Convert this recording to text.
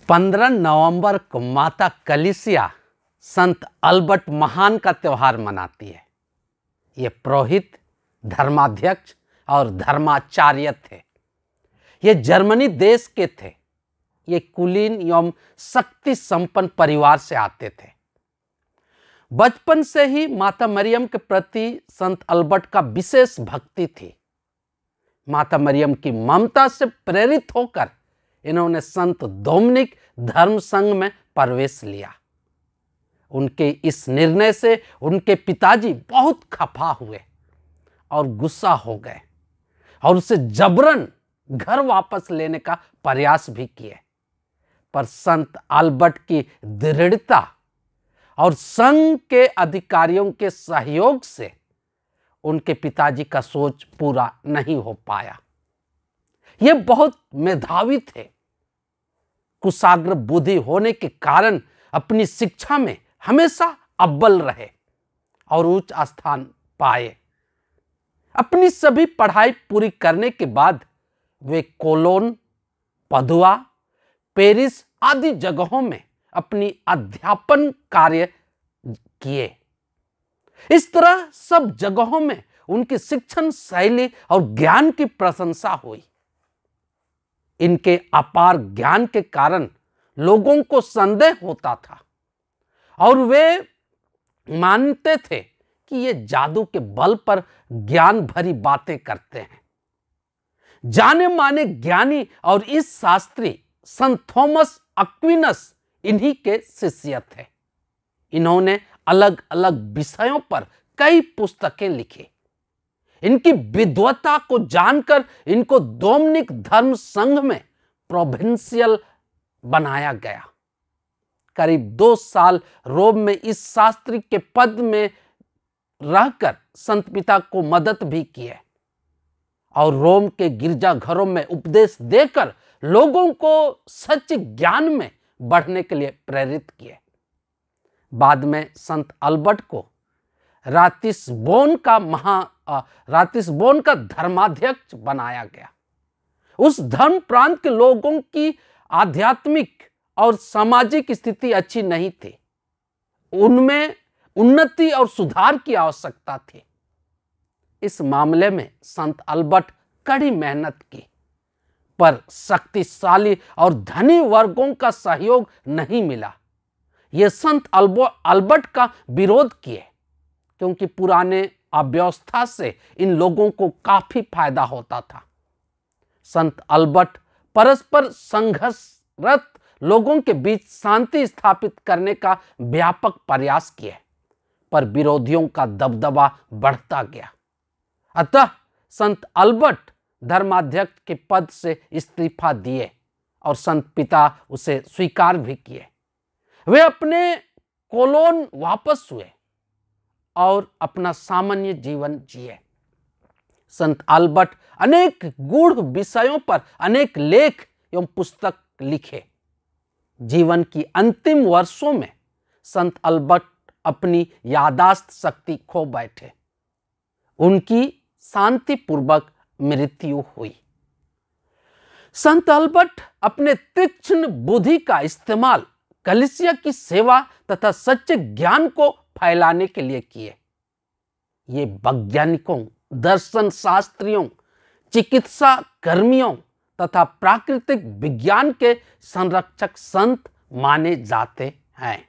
15 नवंबर को माता कलीसिया संत अल्बर्ट महान का त्यौहार मनाती है। ये पुरोहित, धर्माध्यक्ष और धर्माचार्य थे। ये जर्मनी देश के थे। ये कुलीन एवं शक्ति संपन्न परिवार से आते थे। बचपन से ही माता मरियम के प्रति संत अल्बर्ट का विशेष भक्ति थी। माता मरियम की ममता से प्रेरित होकर इन्होंने संत डोमिनिक धर्म संघ में प्रवेश लिया। उनके इस निर्णय से उनके पिताजी बहुत खफा हुए और गुस्सा हो गए और उसे जबरन घर वापस लेने का प्रयास भी किए। पर संत अल्बर्ट की दृढ़ता और संघ के अधिकारियों के सहयोग से उनके पिताजी का सोच पूरा नहीं हो पाया। ये बहुत मेधावी थे। कुशाग्र बुद्धि होने के कारण अपनी शिक्षा में हमेशा अव्वल रहे और उच्च स्थान पाए। अपनी सभी पढ़ाई पूरी करने के बाद वे कोलोन, पदुआ, पेरिस आदि जगहों में अपनी अध्यापन कार्य किए। इस तरह सब जगहों में उनकी शिक्षण शैली और ज्ञान की प्रशंसा हुई। इनके अपार ज्ञान के कारण लोगों को संदेह होता था और वे मानते थे कि ये जादू के बल पर ज्ञान भरी बातें करते हैं। जाने माने ज्ञानी और इस शास्त्री संत थॉमस एक्विनस इन्हीं के शिष्य थे। इन्होंने अलग अलग विषयों पर कई पुस्तकें लिखी। इनकी विद्वता को जानकर इनको डोमिनिक धर्म संघ में प्रोविंशियल बनाया गया। करीब 2 साल रोम में इस शास्त्री के पद में रहकर संत पिता को मदद भी किए और रोम के गिरजाघरों में उपदेश देकर लोगों को सच्चे ज्ञान में बढ़ने के लिए प्रेरित किए। बाद में संत अल्बर्ट को रातिसबोन का धर्माध्यक्ष बनाया गया। उस धर्म प्रांत के लोगों की आध्यात्मिक और सामाजिक स्थिति अच्छी नहीं थी। उनमें उन्नति और सुधार की आवश्यकता थी। इस मामले में संत अल्बर्ट कड़ी मेहनत की, पर शक्तिशाली और धनी वर्गों का सहयोग नहीं मिला। ये संत अल्बर्ट का विरोध किए क्योंकि पुराने अव्यवस्था से इन लोगों को काफी फायदा होता था। संत अल्बर्ट परस्पर संघर्षरत लोगों के बीच शांति स्थापित करने का व्यापक प्रयास किए, पर विरोधियों का दबदबा बढ़ता गया। अतः संत अल्बर्ट धर्माध्यक्ष के पद से इस्तीफा दिए और संत पिता उसे स्वीकार भी किए। वे अपने कोलोन वापस हुए और अपना सामान्य जीवन जिए। संत अल्बर्ट अनेक गूढ़ विषयों पर अनेक लेख एवं पुस्तक लिखे। जीवन की अंतिम वर्षों में संत अल्बर्ट अपनी यादाश्त शक्ति खो बैठे। उनकी शांतिपूर्वक मृत्यु हुई। संत अल्बर्ट अपने तीक्ष्ण बुद्धि का इस्तेमाल कलीसिया की सेवा तथा सच्चे ज्ञान को फैलाने के लिए किए। ये वैज्ञानिकों, दर्शन शास्त्रियों, चिकित्सा कर्मियों तथा प्राकृतिक विज्ञान के संरक्षक संत माने जाते हैं।